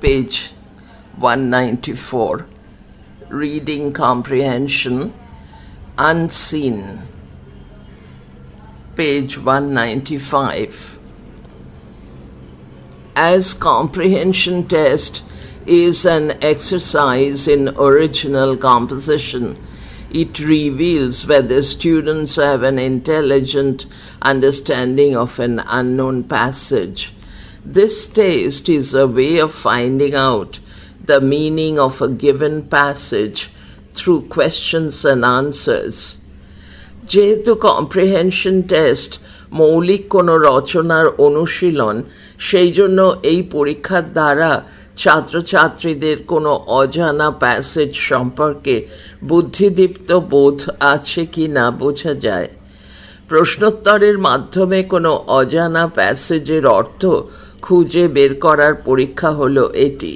page 194, reading comprehension, unseen, page 195. As comprehension test is an exercise in original composition, it reveals whether students have an intelligent understanding of an unknown passage. This test is a way of finding out the meaning of a given passage through questions and answers. যেহেতু comprehension test মৌলিক কোনো রচনার অনুশীলন, সেই জন্য এই পরীক্ষার দ্বারা ছাত্রছাত্রীদের কোনো অজানা প্যাসেজ সম্পর্কে বুদ্ধিদীপ্ত বোধ আছে কি না বোঝা যায়। প্রশ্নোত্তরের মাধ্যমে কোনো অজানা প্যাসেজের অর্থ খুঁজে বের করার পরীক্ষা হলো এটি।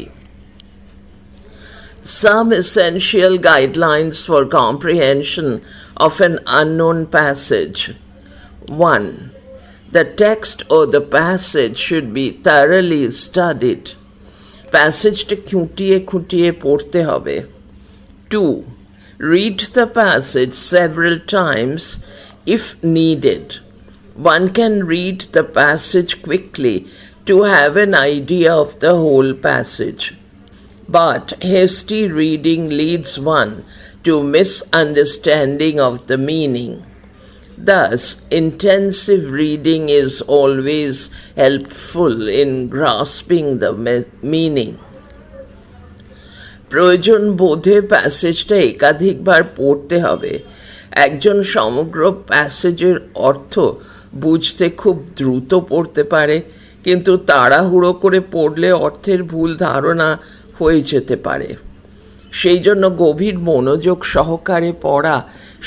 Some essential guidelines for comprehension of an unknown passage. 1. The text or the passage should be thoroughly studied. প্যাসেজটা খুঁটিয়ে খুঁটিয়ে পড়তে হবে। 2. Read the passage several times if needed. One can read the passage quickly to have an idea of the whole passage. But hasty reading leads one to misunderstanding of the meaning. Thus, intensive reading is always helpful in grasping the meaning. প্রয়োজন বোধে প্যাসেজটা একাধিকবার পড়তে হবে। একজন সমগ্র প্যাসেজের অর্থ বুঝতে খুব দ্রুত পড়তে পারে, কিন্তু তাড়াহুড়ো করে পড়লে অর্থের ভুল ধারণা হয়ে যেতে পারে। সেই জন্য গভীর মনোযোগ সহকারে পড়া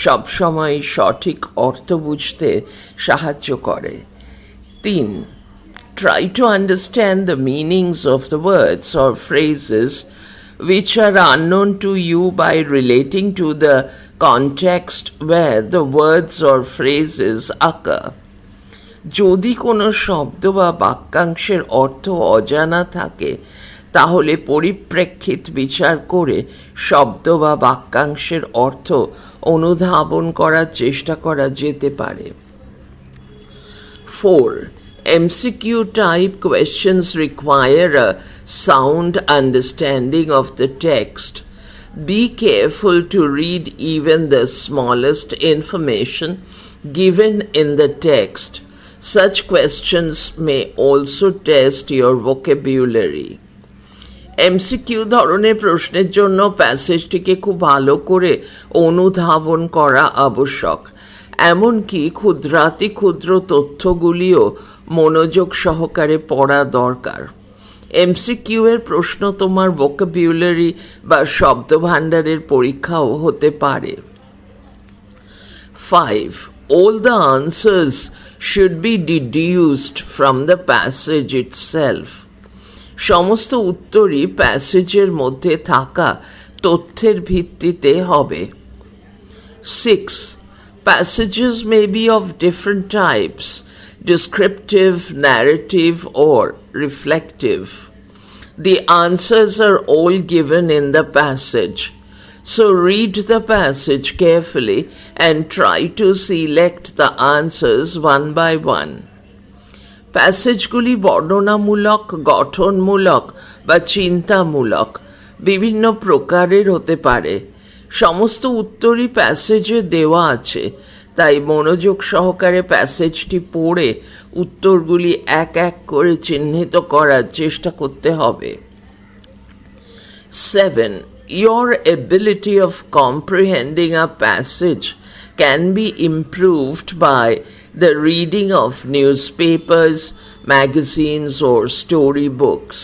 সবসময় সঠিক অর্থ বুঝতে সাহায্য করে। 3. Try to understand the meanings of the words or phrases which are unknown to you by relating to the context where the words or phrases occur. যদি কোনো শব্দ বা বাক্যাংশের অর্থ অজানা থাকে, তাহলে পরিপ্রেক্ষিত বিচার করে শব্দ বা বাক্যাংশের অর্থ অনুধাবন করার চেষ্টা করা যেতে পারে। 4. MCQ type questions require a sound understanding of the text. Be careful to read even the smallest information given in the text. Such questions may also test your vocabulary. MCQ ধরনের প্রশ্নের জন্য প্যাসেজটিকে খুব ভালো করে অনুধাবন করা আবশ্যক। এমনকি ক্ষুদ্রাতি ক্ষুদ্র তথ্যগুলিও মনোযোগ সহকারে পড়া দরকার। এমসিকিউ এর প্রশ্ন তোমার ভোকাবুলারি বা শব্দভাণ্ডারের পরীক্ষাও হতে পারে। 5. All the answers should be deduced from the passage itself. সমস্ত উত্তরই প্যাসেজের মধ্যে থাকা তথ্যের ভিত্তিতে হবে। 6. Passages may be of different types: descriptive, narrative, or reflective. The answers are all given in the passage. So read the passage carefully and try to select the answers one by one. প্যাসেজগুলি বর্ণনামূলক, গঠনমূলক বা চিন্তামূলক বিভিন্ন প্রকারের হতে পারে। সমস্ত উত্তরই প্যাসেজে দেওয়া আছে, তাই মনোযোগ সহকারে প্যাসেজটি পড়ে উত্তরগুলি এক এক করে চিহ্নিত করার চেষ্টা করতে হবে। 7. Your ability of comprehending a passage can be improved by the reading of newspapers, magazines, or storybooks.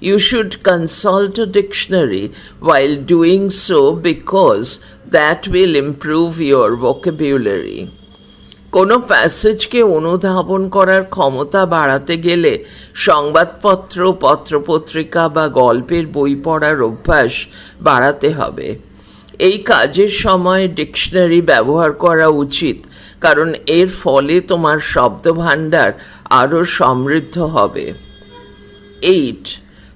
You should consult a dictionary while doing so because that will improve your vocabulary. কোনো প্যাসেজকে অনুধাবন করার ক্ষমতা বাড়াতে গেলে সংবাদপত্র, পত্রপত্রিকা বা গল্পের বই পড়ার অভ্যাস বাড়াতে হবে। এই কাজের সময় ডিকশনারি ব্যবহার করা উচিত, কারণ এর ফলে তোমার শব্দভাণ্ডার আরও সমৃদ্ধ হবে। 8.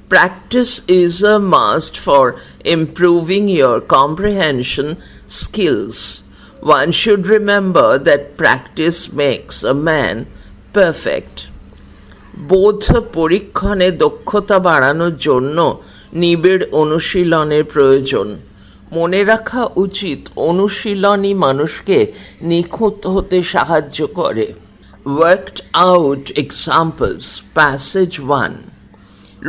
Practice is a must for improving your comprehension skills. One should remember that practice makes a man perfect. বোধ পরীক্ষণে দক্ষতা বাড়ানোর জন্য নিবিড় অনুশীলনের প্রয়োজন। মনে রাখা উচিত, অনুশীলনই মানুষকে নিখুঁত হতে সাহায্য করে। Worked out examples. Passage 1.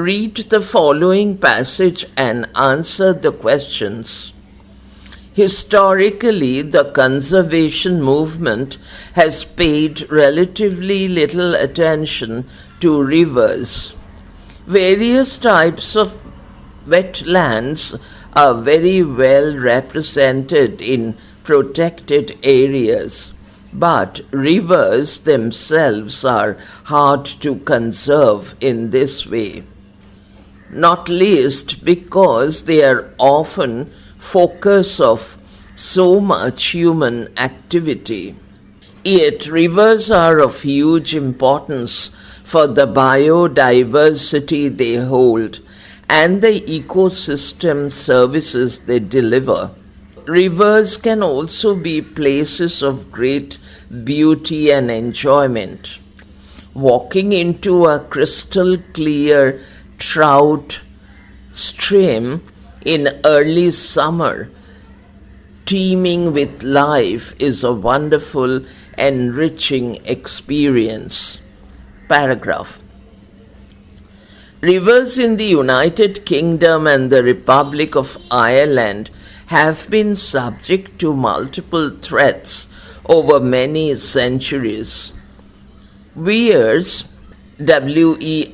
Read the following passage and answer the questions. Historically, the conservation movement has paid relatively little attention to rivers. Various types of wetlands are very well represented in protected areas, but rivers themselves are hard to conserve in this way, not least because they are often focus of so much human activity. Yet rivers are of huge importance for the biodiversity they hold and the ecosystem services they deliver. Rivers can also be places of great beauty and enjoyment. Walking into a crystal clear trout stream in early summer, teeming with life, is a wonderful, enriching experience. Paragraph. Rivers in the United Kingdom and the Republic of Ireland have been subject to multiple threats over many centuries. Weirs, WEIRS,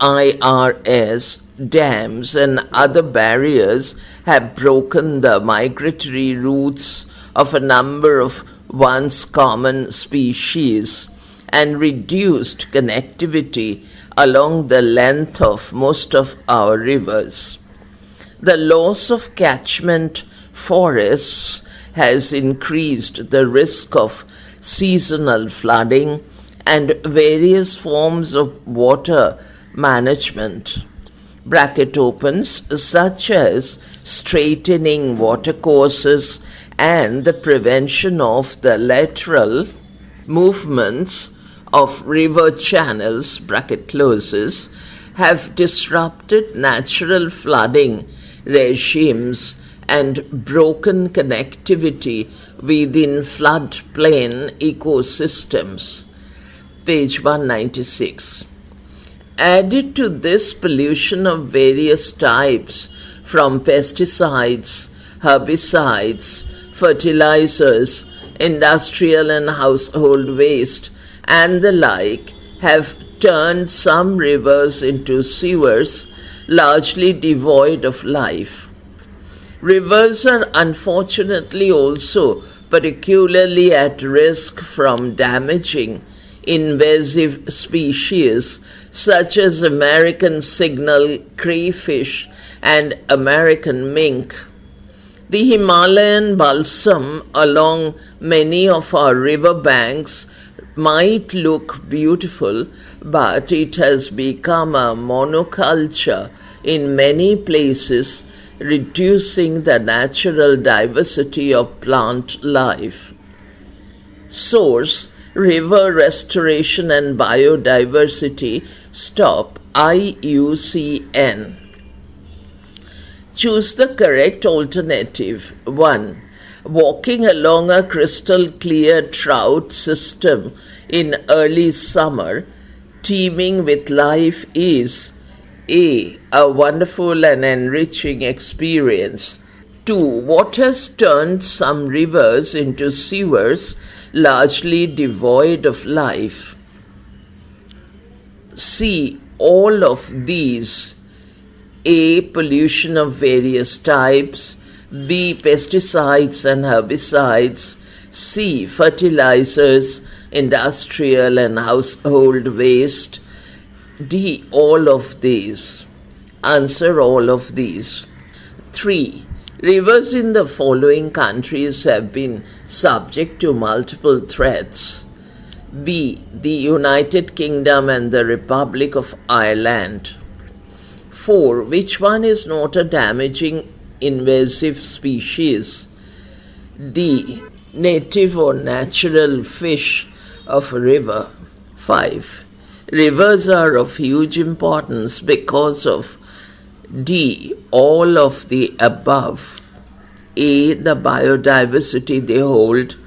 dams and other barriers have broken the migratory routes of a number of once common species and reduced connectivity along the length of most of our rivers. The loss of catchment forests has increased the risk of seasonal flooding and various forms of water management. Bracket opens, such as straightening watercourses and the prevention of the lateral movements of river channels, bracket closes, have disrupted natural flooding regimes and broken connectivity within floodplain ecosystems. Page 196. Added to this pollution of various types from pesticides, herbicides, fertilizers, industrial and household waste, and the like, have turned some rivers into sewers largely devoid of life. Rivers are unfortunately also particularly at risk from damaging invasive species such as American signal crayfish and American mink. The Himalayan balsam along many of our river banks might look beautiful, but it has become a monoculture in many places, reducing the natural diversity of plant life. Source: River Restoration and Biodiversity, Stop, IUCN. Choose the correct alternative. 1. Walking along a crystal clear trout system in early summer, teeming with life, is a wonderful and enriching experience. 2. What has turned some rivers into sewers largely devoid of life? C. All of these. A. Pollution of various types. B. Pesticides and herbicides. C. Fertilizers, industrial and household waste. D. All of these. Answer: all of these. 3. Rivers in the following countries have been subject to multiple threats. B. The United Kingdom and the Republic of Ireland. 4. Which one is not a damaging invasive species? D. Native or natural fish of a river. 5. Rivers are of huge importance because of D. All of the above. A. The biodiversity they hold.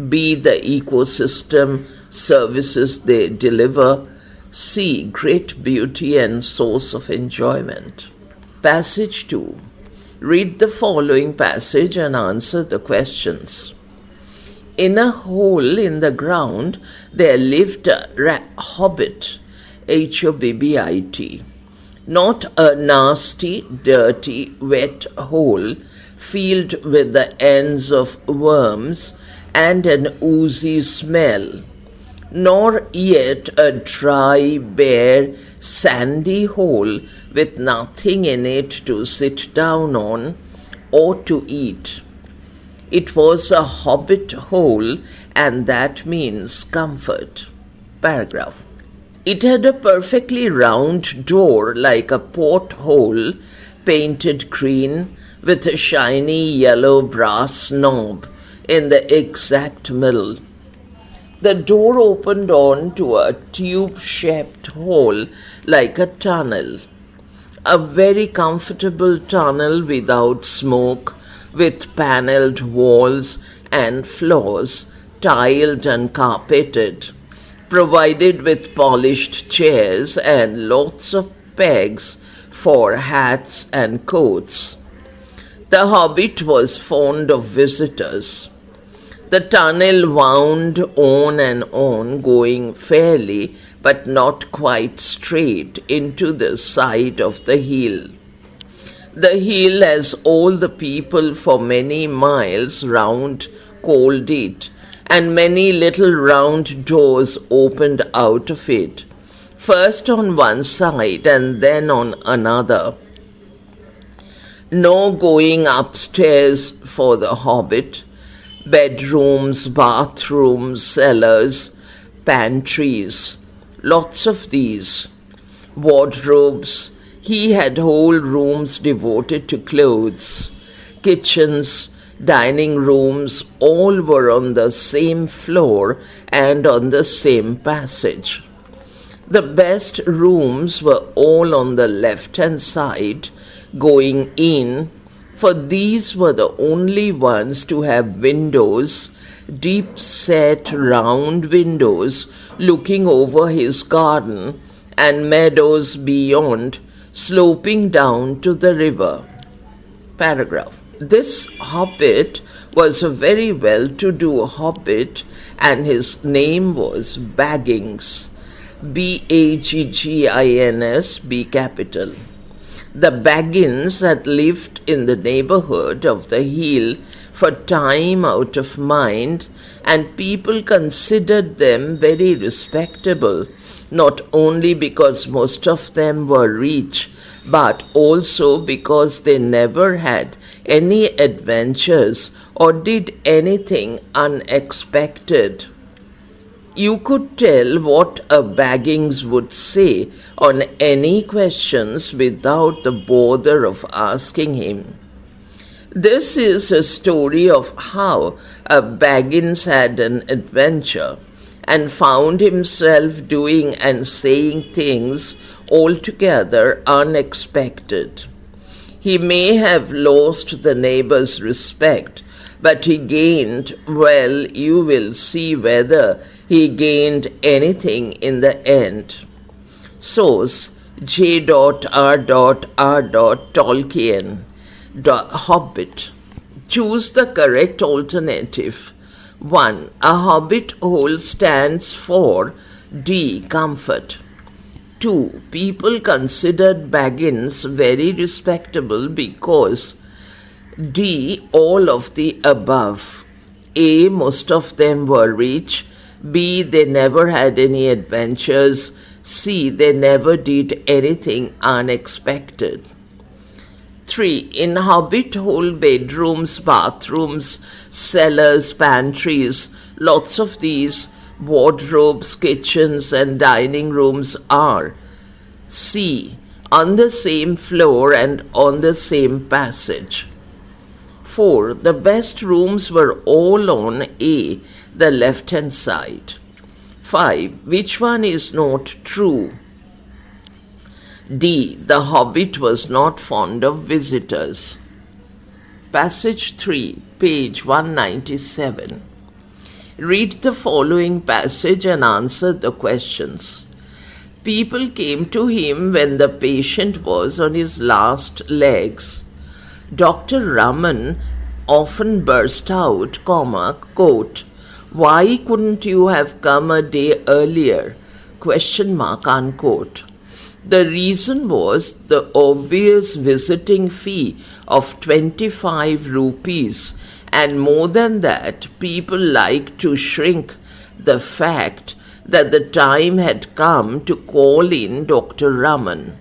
B. The ecosystem services they deliver. C. Great beauty and source of enjoyment. Passage 2. Read the following passage and answer the questions. In a hole in the ground there lived a hobbit, Hobbit. Not a nasty, dirty, wet hole filled with the ends of worms and an oozy smell, nor yet a dry, bare, sandy hole with nothing in it to sit down on or to eat. It was a hobbit hole, and that means comfort. Paragraph. It had a perfectly round door like a porthole, painted green, with a shiny yellow brass knob in the exact middle. The door opened on to a tube-shaped hole like a tunnel. A very comfortable tunnel without smoke, with panelled walls and floors, tiled and carpeted, provided with polished chairs and lots of pegs for hats and coats. The hobbit was fond of visitors. The tunnel wound on and on, going fairly but not quite straight into the side of the hill. The hill, as all the people for many miles round called it, and many little round doors opened out of it, first on one side and then on another. No going upstairs for the hobbit. Bedrooms, bathrooms, cellars, pantries, lots of these. Wardrobes. He had whole rooms devoted to clothes. Kitchens, dining rooms, all were on the same floor and on the same passage. The best rooms were all on the left-hand side, going in, for these were the only ones to have windows, deep-set round windows looking over his garden and meadows beyond, sloping down to the river. Paragraph. This hobbit was a very well-to-do hobbit, and his name was Baggins, Baggins, B capital. The Baggins had lived in the neighborhood of the hill for time out of mind, and people considered them very respectable, not only because most of them were rich, but also because they never had any adventures or did anything unexpected. You could tell what a Baggins would say on any questions without the bother of asking him. This is a story of how a Baggins had an adventure and found himself doing and saying things altogether unexpected. He may have lost the neighbor's respect, but he gained, well, you will see whether he gained anything in the end. Source: J.R.R. Tolkien. Hobbit. Choose the correct alternative. 1. A hobbit hole stands for D. Comfort. 2. People considered Baggins very respectable because D. All of the above. A. Most of them were rich. B. They never had any adventures. C. They never did anything unexpected. 3. In hobbit hole bedrooms, bathrooms, cellars, pantries, lots of these, wardrobes, kitchens and dining rooms are. C. on the same floor and on the same passage. 4. The best rooms were all on A, the left-hand side. 5. Which one is not true? D. The hobbit was not fond of visitors. Passage 3, page 197. Read the following passage and answer the questions. People came to him when the patient was on his last legs. Dr. Raman often burst out, quote, "Why couldn't you have come a day earlier?" Unquote. The reason was the obvious visiting fee of 25 rupees, and more than that, people like to shrink the fact that the time had come to call in Dr. Raman.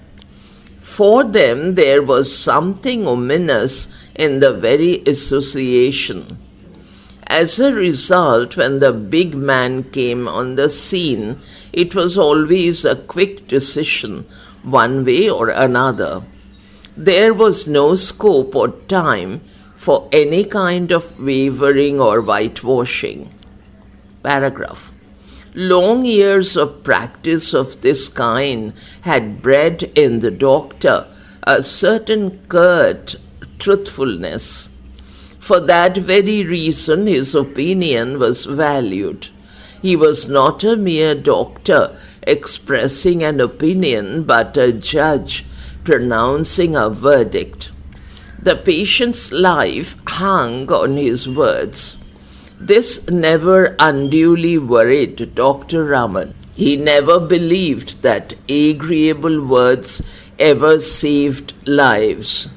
For them, there was something ominous in the very association. As a result, when the big man came on the scene, it was always a quick decision, one way or another. There was no scope or time for any kind of wavering or whitewashing. Paragraph. Long years of practice of this kind had bred in the doctor a certain curt truthfulness. For that very reason, his opinion was valued. He was not a mere doctor expressing an opinion, but a judge pronouncing a verdict. The patient's life hung on his words. This never unduly worried Dr. Raman. He never believed that agreeable words ever saved lives.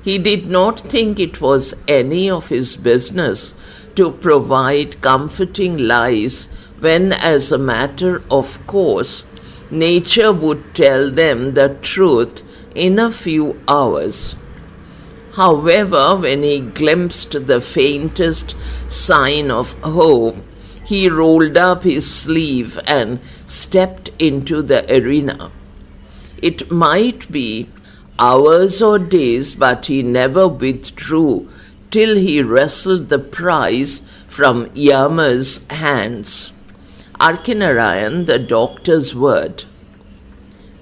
He did not think it was any of his business to provide comforting lies when, as a matter of course, nature would tell them the truth in a few hours. However, when he glimpsed the faintest sign of hope, he rolled up his sleeve and stepped into the arena. It might be hours or days, but he never withdrew till he wrestled the prize from Yama's hands. Arkinarayan, the doctor's word.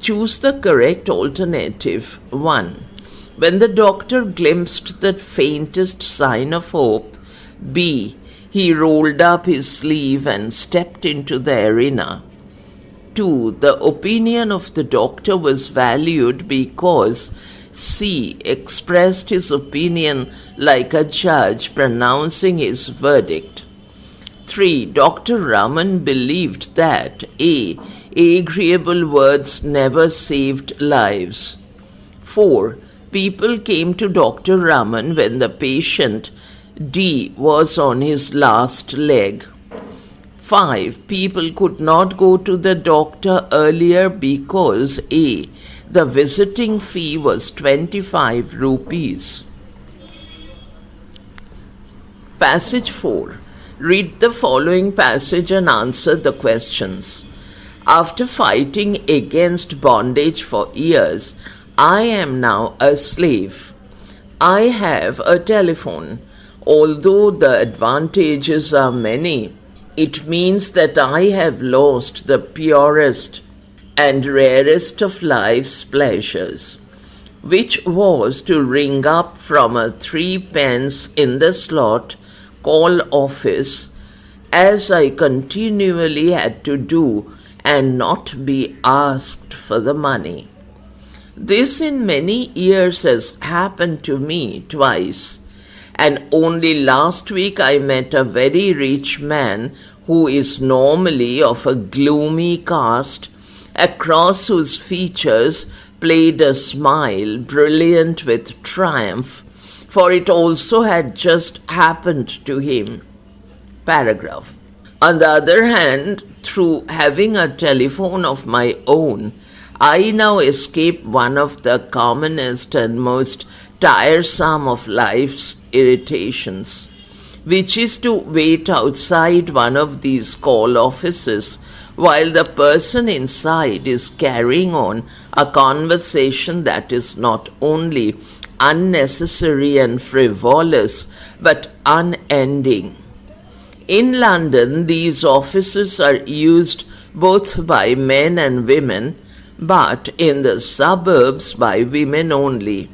Choose the correct alternative. 1. When the doctor glimpsed the faintest sign of hope. B. He rolled up his sleeve and stepped into the arena. 2. The opinion of the doctor was valued because C. expressed his opinion like a judge pronouncing his verdict. 3. Dr. Raman believed that A. agreeable words never saved lives. 4. People came to Dr. Raman when the patient D. was on his last leg. 5. People could not go to the doctor earlier because A. the visiting fee was 25 rupees. Passage 4. Read the following passage and answer the questions. After fighting against bondage for years, I am now a slave. I have a telephone. Although the advantages are many, it means that I have lost the purest and rarest of life's pleasures, which was to ring up from a 3p in the slot call office, as I continually had to do, and not be asked for the money. This in many years has happened to me twice, and only last week I met a very rich man who is normally of a gloomy cast, across whose features played a smile brilliant with triumph, for it also had just happened to him. Paragraph. On the other hand, through having a telephone of my own, I now escape one of the commonest and most tiresome of life's irritations, which is to wait outside one of these call offices while the person inside is carrying on a conversation that is not only unnecessary and frivolous, but unending. In London, these offices are used both by men and women, but in the suburbs by women only,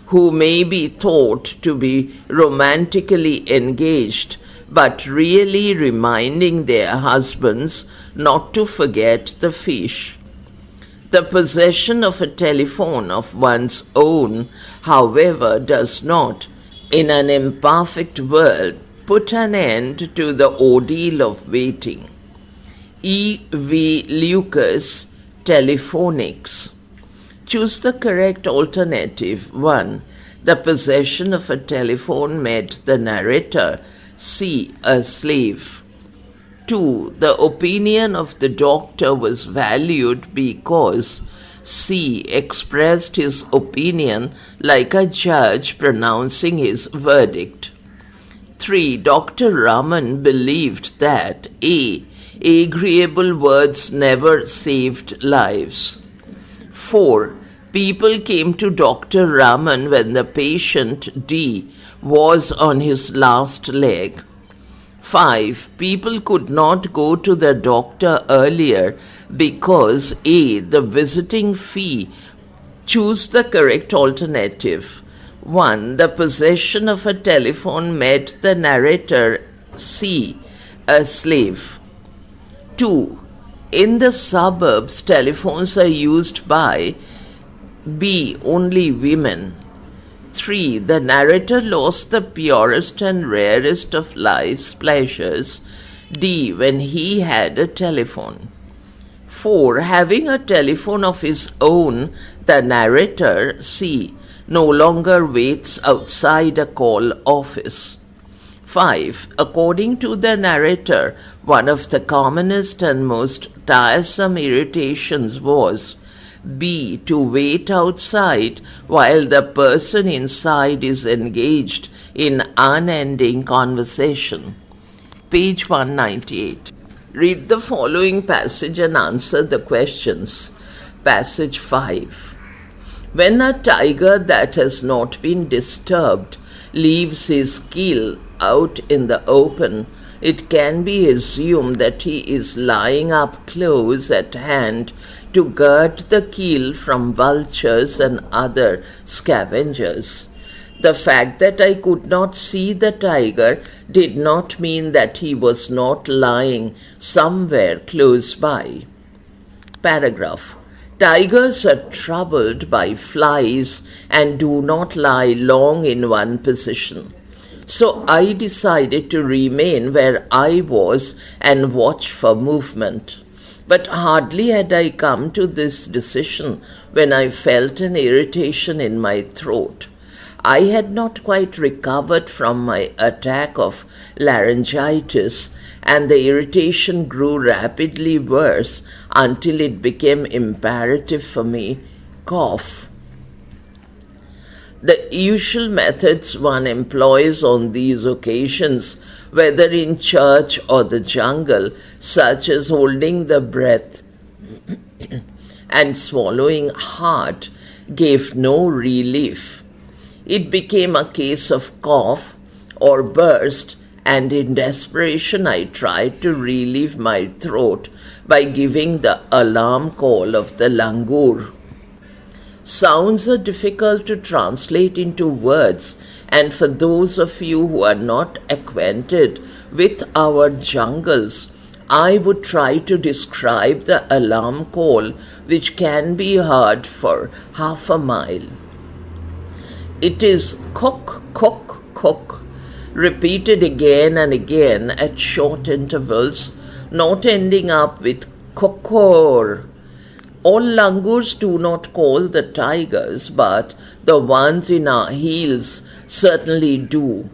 who may be thought to be romantically engaged, but really reminding their husbands not to forget the fish. The possession of a telephone of one's own, however, does not, in an imperfect world, put an end to the ordeal of waiting. E. V. Lucas, Telephonics. Choose the correct alternative. 1. The possession of a telephone made the narrator C. a slave. 2. The opinion of the doctor was valued because C. expressed his opinion like a judge pronouncing his verdict. 3. Dr. Raman believed that A. agreeable words never saved lives. 4. People came to Dr. Raman when the patient D. was on his last leg. 5. People could not go to the doctor earlier because A. the visiting fee. Choose the correct alternative. 1. The possession of a telephone made the narrator C. a slave. 2. In the suburbs, telephones are used by B. only women. 3. The narrator lost the purest and rarest of life's pleasures, D. when he had a telephone. 4. Having a telephone of his own, the narrator, C. no longer waits outside a call office. 5. According to the narrator, one of the commonest and most tiresome irritations was B. to wait outside while the person inside is engaged in unending conversation. Page 198. Read the following passage and answer the questions. Passage 5. When a tiger that has not been disturbed leaves his kill out in the open, it can be assumed that he is lying up close at hand to guard the kill from vultures and other scavengers. The fact that I could not see the tiger did not mean that he was not lying somewhere close by. Paragraph. Tigers are troubled by flies and do not lie long in one position. So I decided to remain where I was and watch for movement. But hardly had I come to this decision when I felt an irritation in my throat. I had not quite recovered from my attack of laryngitis, and the irritation grew rapidly worse until it became imperative for me cough. The usual methods one employs on these occasions, whether in church or the jungle, such as holding the breath and swallowing hard, gave no relief. It became a case of cough or burst, and in desperation I tried to relieve my throat by giving the alarm call of the langur. Sounds are difficult to translate into words, and for those of you who are not acquainted with our jungles, I would try to describe the alarm call, which can be heard for half a mile. It is cock, cock, cock, repeated again and again at short intervals, not ending up with kokor. All langurs do not call the tigers, but the ones in our hills certainly do.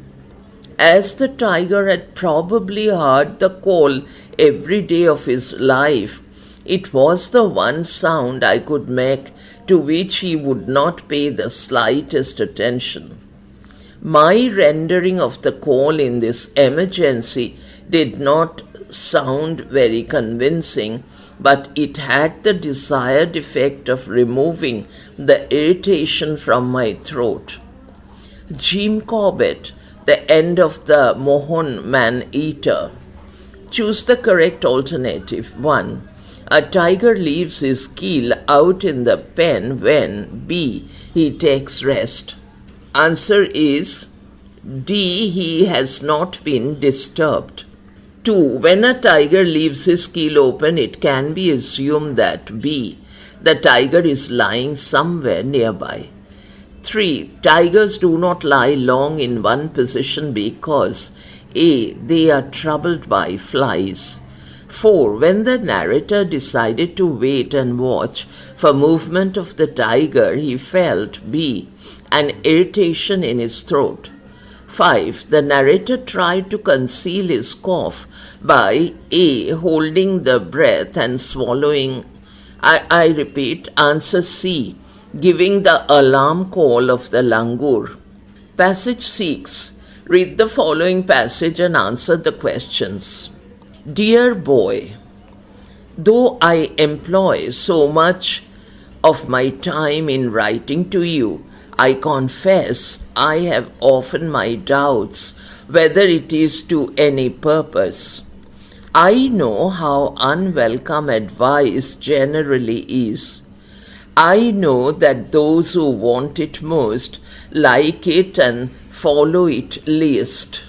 As the tiger had probably heard the call every day of his life, it was the one sound I could make to which he would not pay the slightest attention. My rendering of the call in this emergency did not sound very convincing, but it had the desired effect of removing the irritation from my throat. Jim Corbett, the end of the Mohon man-eater. Choose the correct alternative. 1. A tiger leaves his keel out in the pen when B. He takes rest. Answer is D. He has not been disturbed. 2. When a tiger leaves his keel open, it can be assumed that B. The tiger is lying somewhere nearby. 3. Tigers do not lie long in one position because A. They are troubled by flies. 4. When the narrator decided to wait and watch for movement of the tiger, he felt B. An irritation in his throat. 5. The narrator tried to conceal his cough by A. Holding the breath and swallowing. I repeat, answer C. Giving the alarm call of the langur. Passage 6. Read the following passage and answer the questions. Dear boy, though I employ so much of my time in writing to you, I confess I have often my doubts whether it is to any purpose. I know how unwelcome advice generally is. I know that those who want it most like it and follow it least.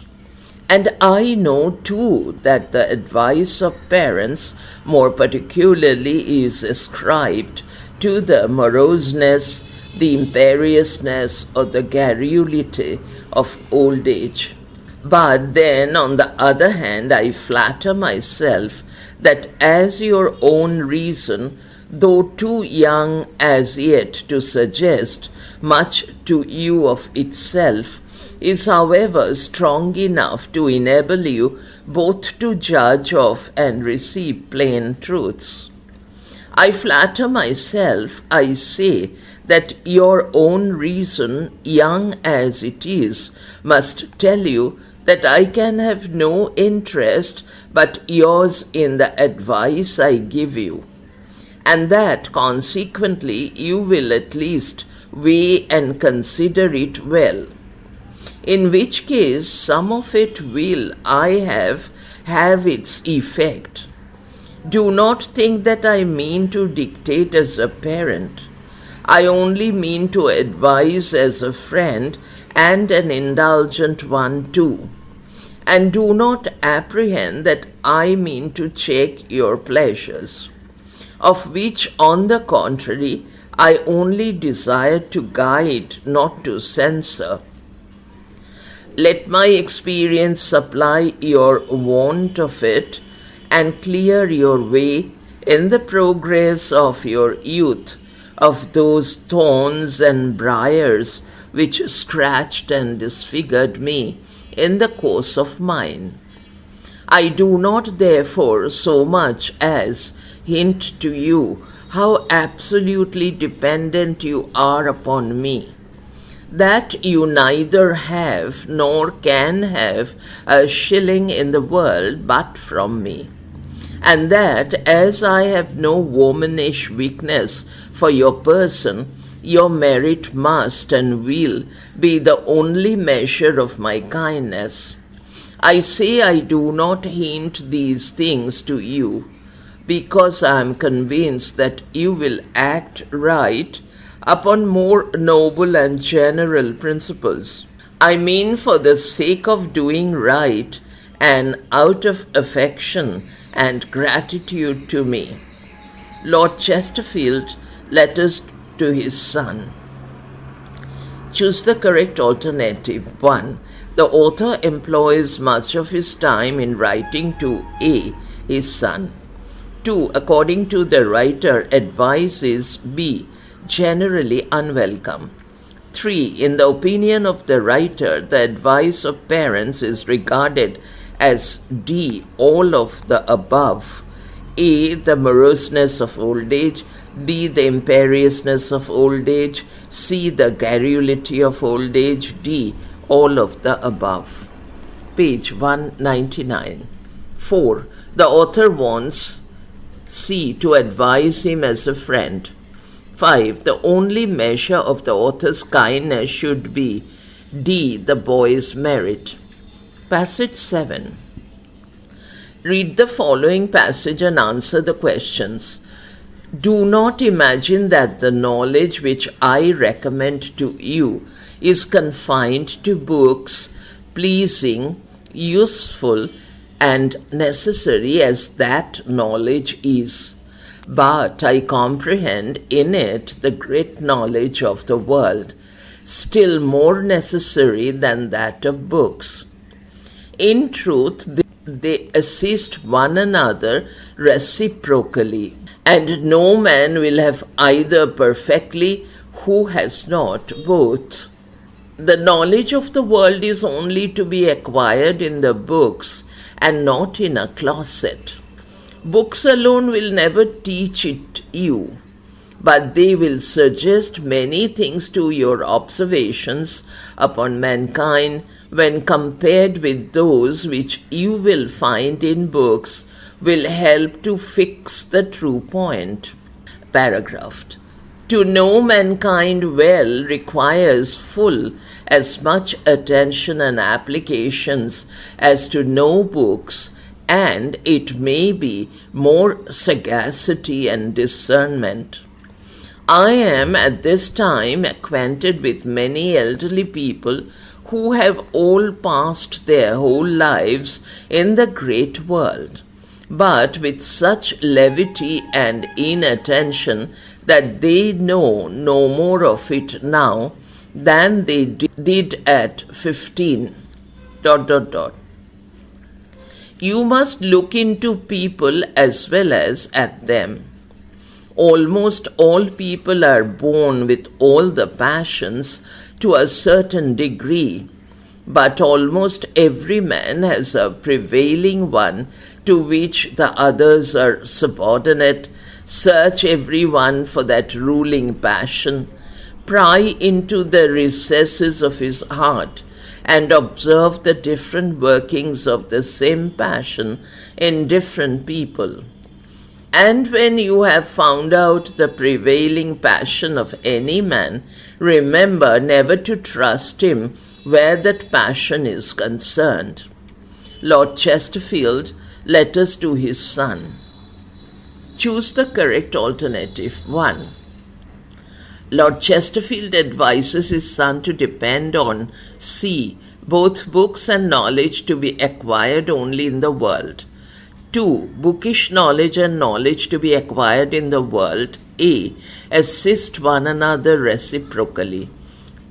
And I know too that the advice of parents more particularly is ascribed to the moroseness, the imperiousness, or the garrulity of old age. But then, on the other hand, I flatter myself that as your own reason, though too young as yet to suggest much to you of itself, is however strong enough to enable you both to judge of and receive plain truths. I flatter myself, I say, that your own reason, young as it is, must tell you that I can have no interest but yours in the advice I give you, and that consequently you will at least weigh and consider it well, in which case some of it will, I have its effect. Do not think that I mean to dictate as a parent. I only mean to advise as a friend and an indulgent one too. And do not apprehend that I mean to check your pleasures, of which, on the contrary, I only desire to guide, not to censor. Let my experience supply your want of it, and clear your way in the progress of your youth of those thorns and briars which scratched and disfigured me in the course of mine. I do not therefore so much as hint to you how absolutely dependent you are upon me, that you neither have nor can have a shilling in the world but from me, and that as I have no womanish weakness for your person, your merit must and will be the only measure of my kindness. I say I do not hint these things to you, because I am convinced that you will act right upon more noble and general principles. I mean for the sake of doing right and out of affection and gratitude to me. Lord Chesterfield, letters to his son. Choose the correct alternative. 1. The author employs much of his time in writing to A, his son. 2. According to the writer, advice is B, generally unwelcome. 3. In the opinion of the writer, the advice of parents is regarded as D, all of the above. A, the moroseness of old age. B, the imperiousness of old age. C, the garrulity of old age. D, all of the above. Page 199. 4. The author wants C. To advise him as a friend. 5. The only measure of the author's kindness should be D. The boy's merit. Passage 7. Read the following passage and answer the questions. Do not imagine that the knowledge which I recommend to you is confined to books, pleasing, useful, and necessary as that knowledge is. But I comprehend in it the great knowledge of the world, still more necessary than that of books. In truth, they assist one another reciprocally, and no man will have either perfectly who has not both. The knowledge of the world is only to be acquired in the books and not in a closet. Books alone will never teach it you, but they will suggest many things to your observations upon mankind when compared with those which you will find in books will help to fix the true point. Paragraph. To know mankind well requires full as much attention and applications as to know books, and it may be more sagacity and discernment. I am at this time acquainted with many elderly people who have all passed their whole lives in the great world, but with such levity and inattention that they know no more of it now than they did at 15. You must look into people as well as at them. Almost all people are born with all the passions to a certain degree, but almost every man has a prevailing one to which the others are subordinate. Search every one for that ruling passion. Pry into the recesses of his heart and observe the different workings of the same passion in different people. And when you have found out the prevailing passion of any man, remember never to trust him where that passion is concerned. Lord Chesterfield, Letters to his Son. Choose the correct alternative. 1. Lord Chesterfield advises his son to depend on C. Both books and knowledge to be acquired only in the world. 2. Bookish knowledge and knowledge to be acquired in the world. A. Assist one another reciprocally.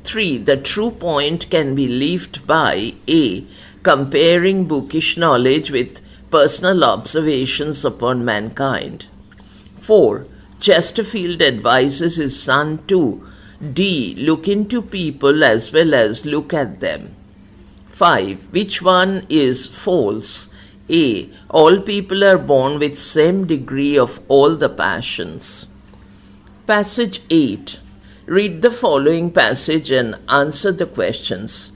3. The true point can be lived by A. Comparing bookish knowledge with personal observations upon mankind. 4. Chesterfield advises his son to D. Look into people as well as look at them. 5. Which one is false? A. All people are born with same degree of all the passions. Passage 8. Read the following passage and answer the questions.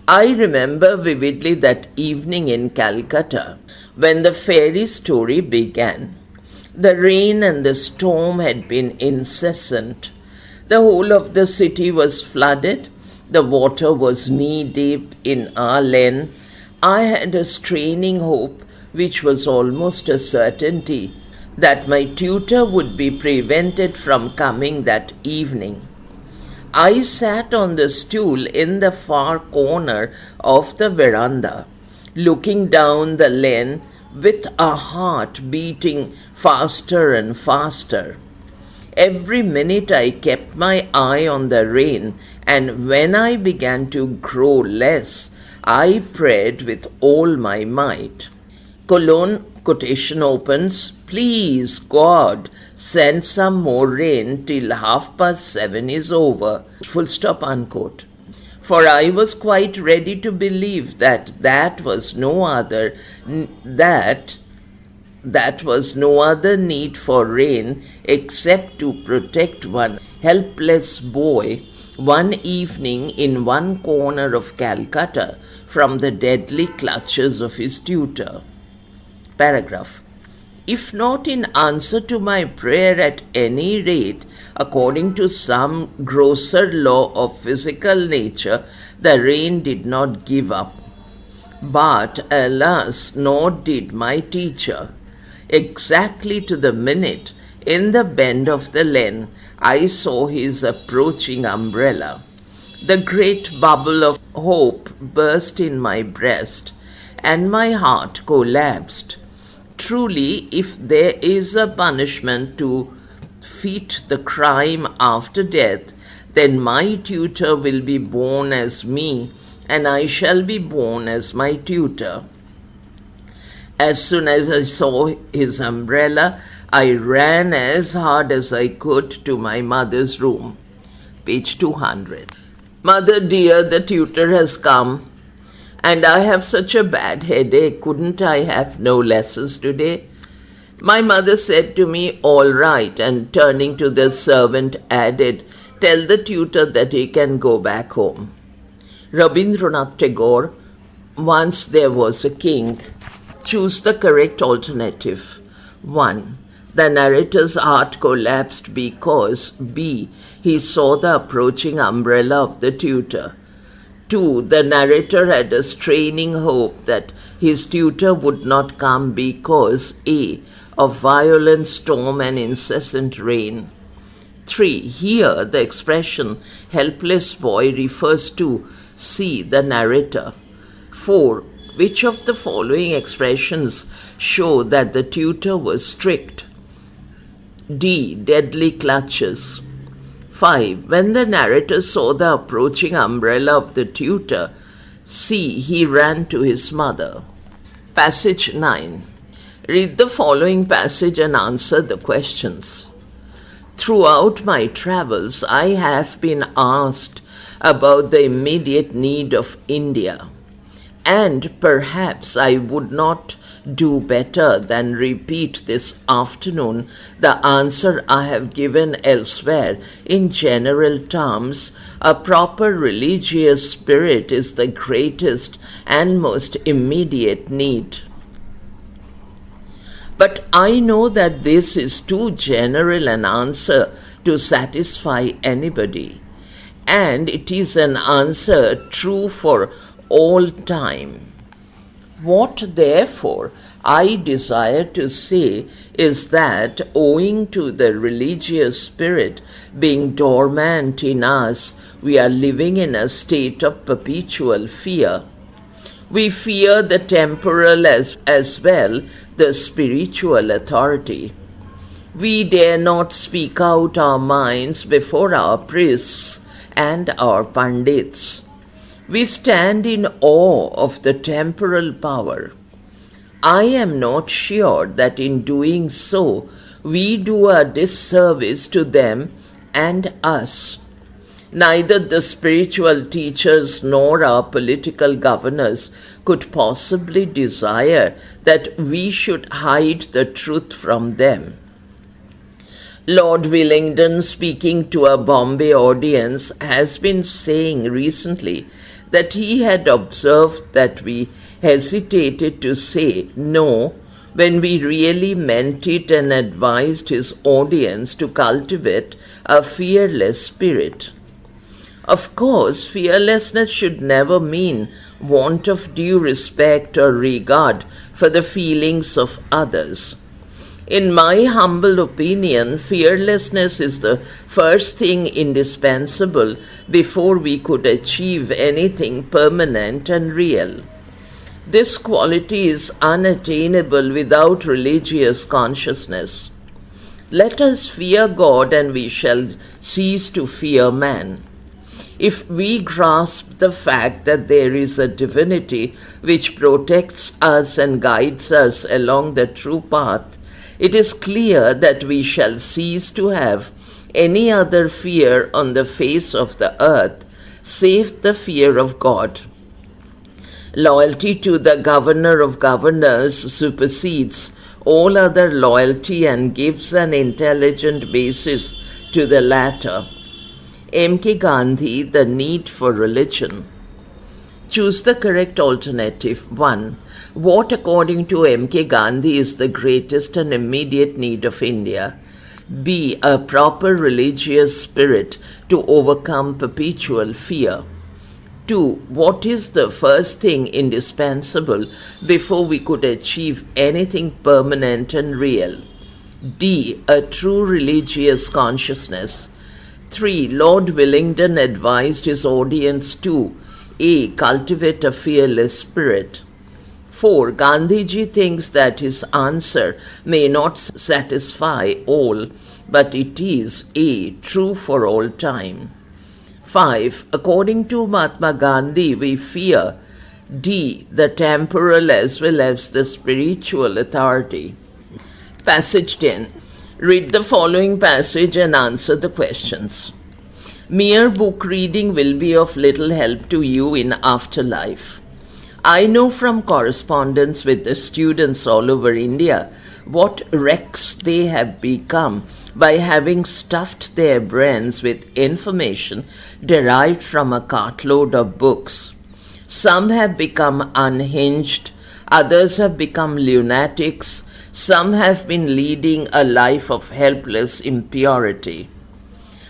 I remember vividly that evening in Calcutta when the fairy story began. The rain and the storm had been incessant. The whole of the city was flooded. The water was knee-deep in our lane. I had a straining hope, which was almost a certainty, that my tutor would be prevented from coming that evening. I sat on the stool in the far corner of the veranda, looking down the lane with a heart beating faster and faster. Every minute I kept my eye on the rain, and when I began to grow less, I prayed with all my might. Colon quotation opens, please God, send some more rain till 7:30 is over. Full stop, unquote. For I was quite ready to believe that was no other need for rain except to protect one helpless boy one evening in one corner of Calcutta from the deadly clutches of his tutor. Paragraph. If not in answer to my prayer, at any rate, according to some grosser law of physical nature, the rain did not give up. But alas, nor did my teacher. Exactly to the minute, in the bend of the lane, I saw his approaching umbrella. The great bubble of hope burst in my breast, and my heart collapsed. Truly, if there is a punishment to fit the crime after death, then my tutor will be born as me, and I shall be born as my tutor. As soon as I saw his umbrella, I ran as hard as I could to my mother's room. Page 200. Mother dear, the tutor has come, and I have such a bad headache. Couldn't I have no lessons today? My mother said to me, all right, and turning to the servant added, tell the tutor that he can go back home. Rabindranath Tagore, once there was a king. Choose the correct alternative. 1. The narrator's heart collapsed because B. He saw the approaching umbrella of the tutor. 2. The narrator had a straining hope that his tutor would not come because A. Of violent storm and incessant rain. 3. Here the expression helpless boy refers to C. The narrator. 4. Which of the following expressions show that the tutor was strict? D. Deadly clutches. 5. When the narrator saw the approaching umbrella of the tutor, C. He ran to his mother. Passage 9. Read the following passage and answer the questions. Throughout my travels, I have been asked about the immediate need of India. And perhaps I would not do better than repeat this afternoon the answer I have given elsewhere in general terms. A proper religious spirit is the greatest and most immediate need. But I know that this is too general an answer to satisfy anybody, and it is an answer true for all time. What, therefore, I desire to say is that, owing to the religious spirit being dormant in us, we are living in a state of perpetual fear. We fear the temporal as well the spiritual authority. We dare not speak out our minds before our priests and our pandits. We stand in awe of the temporal power. I am not sure that in doing so we do a disservice to them and us. Neither the spiritual teachers nor our political governors could possibly desire that we should hide the truth from them. Lord Willingdon, speaking to a Bombay audience, has been saying recently that he had observed that we hesitated to say no when we really meant it, and advised his audience to cultivate a fearless spirit. Of course, fearlessness should never mean want of due respect or regard for the feelings of others. In my humble opinion, fearlessness is the first thing indispensable before we could achieve anything permanent and real. This quality is unattainable without religious consciousness. Let us fear God and we shall cease to fear man. If we grasp the fact that there is a divinity which protects us and guides us along the true path, it is clear that we shall cease to have any other fear on the face of the earth save the fear of God. Loyalty to the governor of governors supersedes all other loyalty and gives an intelligent basis to the latter. M.K. Gandhi, The Need for Religion. Choose the correct alternative. 1. What, according to M.K. Gandhi, is the greatest and immediate need of India? B. A proper religious spirit to overcome perpetual fear. 2. What is the first thing indispensable before we could achieve anything permanent and real? D. A true religious consciousness. 3. Lord Willingdon advised his audience to A. Cultivate a fearless spirit. 4. Gandhiji thinks that his answer may not satisfy all, but it is A. True for all time. 5. According to Mahatma Gandhi, we fear D. The temporal as well as the spiritual authority. Passage 10. Read the following passage and answer the questions. Mere book reading will be of little help to you in afterlife. I know from correspondence with the students all over India what wrecks they have become by having stuffed their brains with information derived from a cartload of books. Some have become unhinged, others have become lunatics, some have been leading a life of helpless impurity.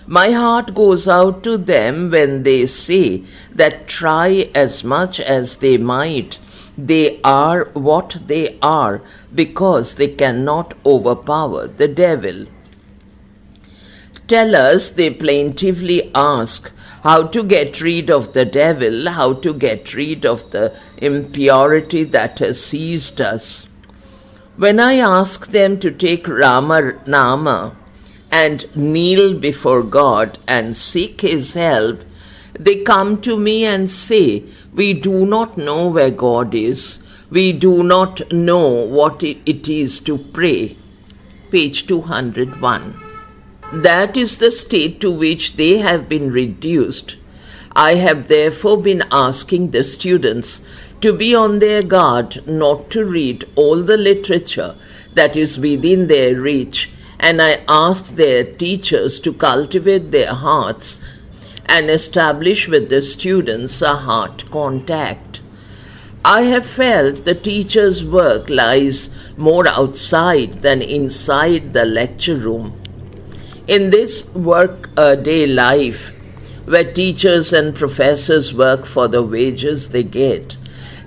My heart goes out to them when they say that try as much as they might, they are what they are because they cannot overpower the devil. Tell us, they plaintively ask, how to get rid of the devil, how to get rid of the impurity that has seized us. When I ask them to take Rama Nama and kneel before God and seek His help, they come to me and say, we do not know where God is. We do not know what it is to pray. Page 201. That is the state to which they have been reduced. I have therefore been asking the students to be on their guard not to read all the literature that is within their reach, and I asked their teachers to cultivate their hearts and establish with the students a heart contact. I have felt the teacher's work lies more outside than inside the lecture room. In this work-a-day life, where teachers and professors work for the wages they get,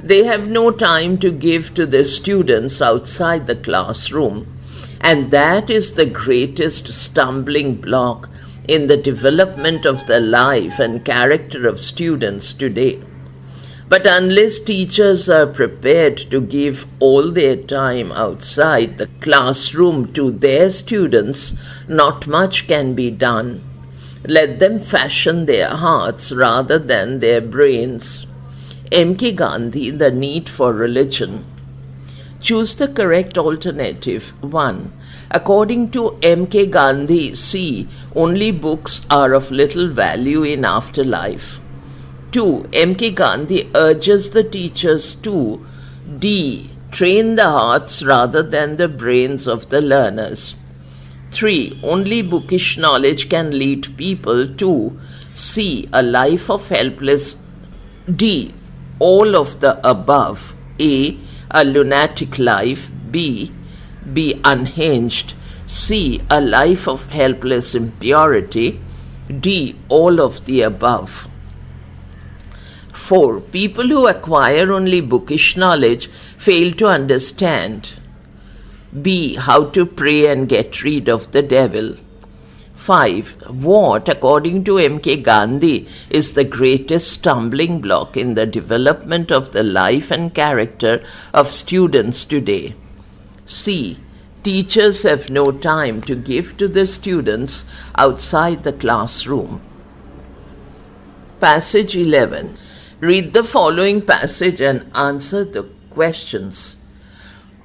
they have no time to give to the students outside the classroom. And that is the greatest stumbling block in the development of the life and character of students today. But unless teachers are prepared to give all their time outside the classroom to their students, not much can be done. Let them fashion their hearts rather than their brains. M.K. Gandhi, The Need for Religion. Choose the correct alternative. 1. According to M.K. Gandhi, C. Only books are of little value in afterlife. 2. M.K. Gandhi urges the teachers to D. Train the hearts rather than the brains of the learners. 3. Only bookish knowledge can lead people to C. A life of helpless. D. All of the above. A. A lunatic life. B. Be unhinged. C. A life of helpless impurity. D. All of the above. 4. People who acquire only bookish knowledge fail to understand B. How to pray and get rid of the devil. 5. What, according to M.K. Gandhi, is the greatest stumbling block in the development of the life and character of students today? C. Teachers have no time to give to the students outside the classroom. Passage 11. Read the following passage and answer the questions.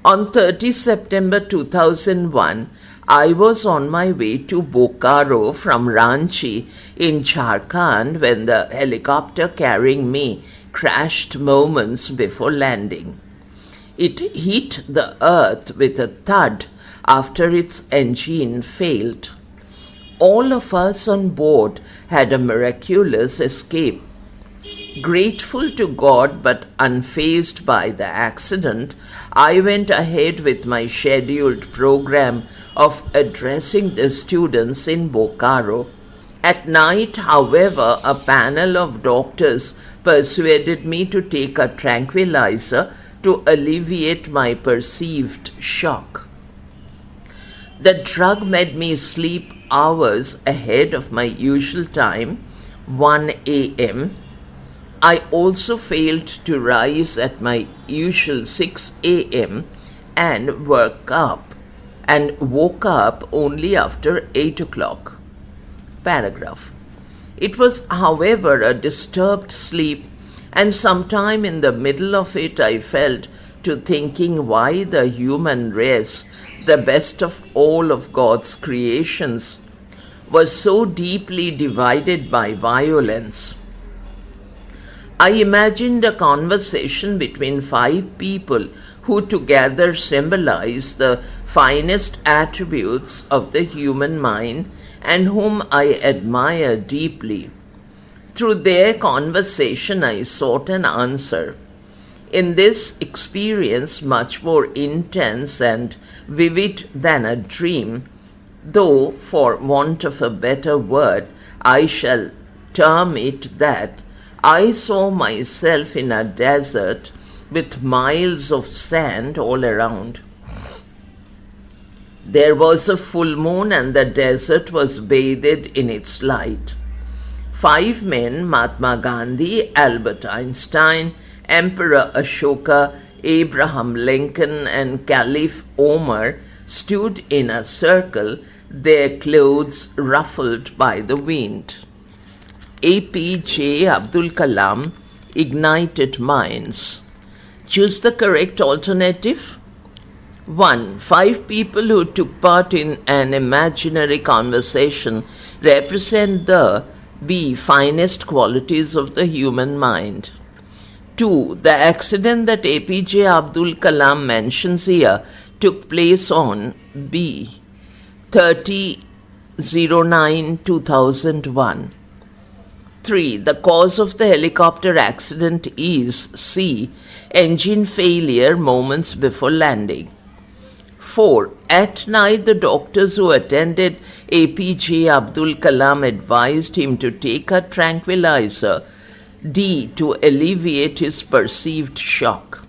On 30 September 2001, I was on my way to Bokaro from Ranchi in Jharkhand when the helicopter carrying me crashed moments before landing. It hit the earth with a thud after its engine failed. All of us on board had a miraculous escape. Grateful to God but unfazed by the accident, I went ahead with my scheduled program of addressing the students in Bokaro. At night, however, a panel of doctors persuaded me to take a tranquilizer to alleviate my perceived shock. The drug made me sleep hours ahead of my usual time, 1 a.m. I also failed to rise at my usual 6 a.m. and woke up only after 8 o'clock. Paragraph. It was, however, a disturbed sleep, and sometime in the middle of it I fell to thinking why the human race, the best of all of God's creations, was so deeply divided by violence. I imagined a conversation between 5 people who together symbolize the finest attributes of the human mind and whom I admire deeply. Through their conversation, I sought an answer. In this experience, much more intense and vivid than a dream, though for want of a better word, I shall term it that, I saw myself in a desert with miles of sand all around. There was a full moon and the desert was bathed in its light. 5 men, Mahatma Gandhi, Albert Einstein, Emperor Ashoka, Abraham Lincoln, and Caliph Omar, stood in a circle, their clothes ruffled by the wind. A.P.J. Abdul Kalam, Ignited Minds. Choose the correct alternative. 1. 5 people who took part in an imaginary conversation represent the finest qualities of the human mind. 2. The accident that A.P.J. Abdul Kalam mentions here took place on 30/09/2001. 3. The cause of the helicopter accident is C. Engine failure moments before landing. 4. At night, the doctors who attended A.P.J. Abdul Kalam advised him to take a tranquilizer, D. to alleviate his perceived shock.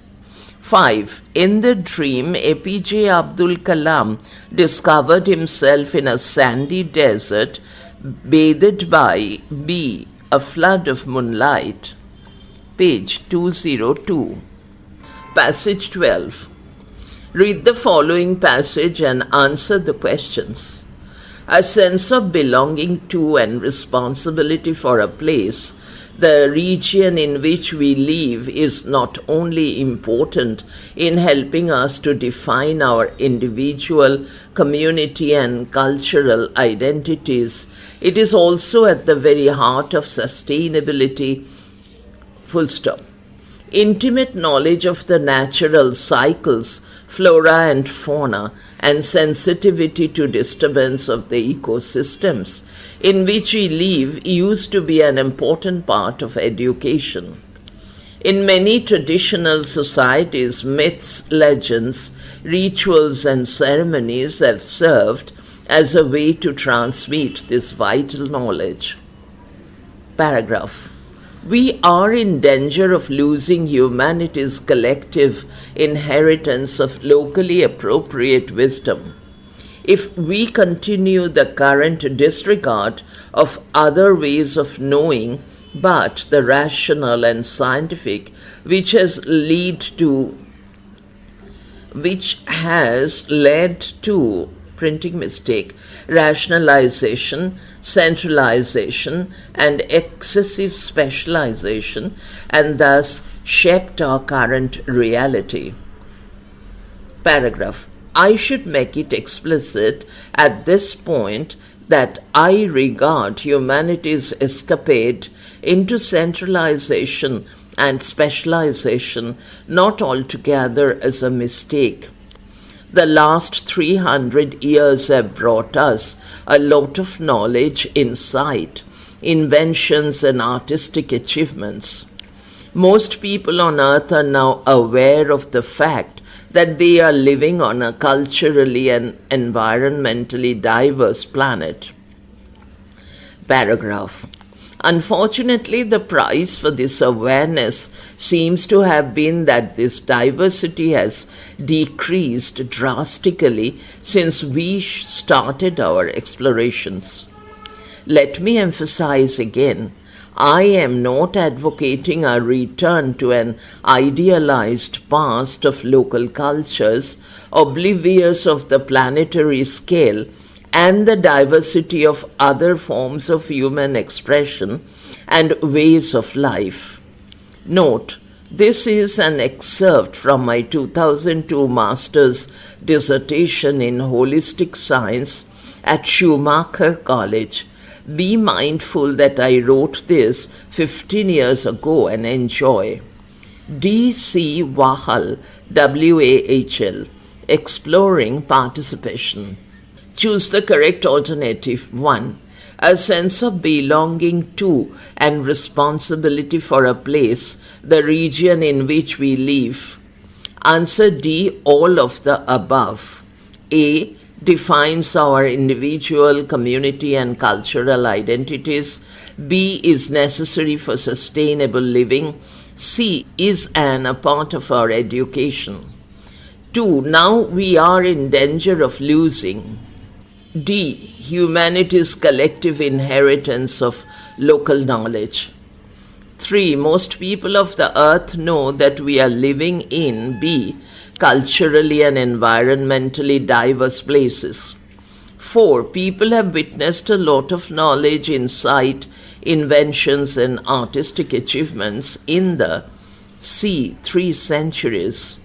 5. In the dream, A.P.J. Abdul Kalam discovered himself in a sandy desert, bathed by B. a flood of moonlight. Page 202. Passage 12. Read the following passage and answer the questions. A sense of belonging to and responsibility for a place, the region in which we live, is not only important in helping us to define our individual, community, and cultural identities, it is also at the very heart of sustainability. Full stop. Intimate knowledge of the natural cycles, flora and fauna, and sensitivity to disturbance of the ecosystems in which we live used to be an important part of education. In many traditional societies, myths, legends, rituals, and ceremonies have served as a way to transmit this vital knowledge. Paragraph. We are in danger of losing humanity's collective inheritance of locally appropriate wisdom if we continue the current disregard of other ways of knowing but the rational and scientific, which has led to printing mistake, rationalization, centralization, and excessive specialization, and thus shaped our current reality. Paragraph. I should make it explicit at this point that I regard humanity's escapade into centralization and specialization not altogether as a mistake. The last 300 years have brought us a lot of knowledge, insight, inventions, and artistic achievements. Most people on Earth are now aware of the fact that they are living on a culturally and environmentally diverse planet. Paragraph. Unfortunately, the price for this awareness seems to have been that this diversity has decreased drastically since we started our explorations. Let me emphasize again, I am not advocating a return to an idealized past of local cultures, oblivious of the planetary scale and the diversity of other forms of human expression and ways of life. Note, this is an excerpt from my 2002 master's dissertation in holistic science at Schumacher College. Be mindful that I wrote this 15 years ago and enjoy. D.C. Wahal, W-A-H-L, Exploring Participation. Choose the correct alternative. 1. A sense of belonging to and responsibility for a place, the region in which we live. Answer D. All of the above. A. Defines our individual, community, and cultural identities. B. Is necessary for sustainable living. C. Is a part of our education. 2. Now we are in danger of losing. D. Humanity's collective inheritance of local knowledge. 3. Most people of the earth know that we are living in B. Culturally and environmentally diverse places. 4. People have witnessed a lot of knowledge, insight, inventions, and artistic achievements in the C. 3 centuries.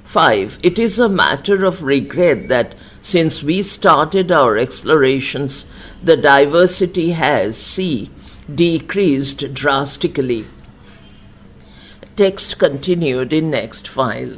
5. It is a matter of regret that since we started our explorations, the diversity has, C. decreased drastically. Text continued in next file.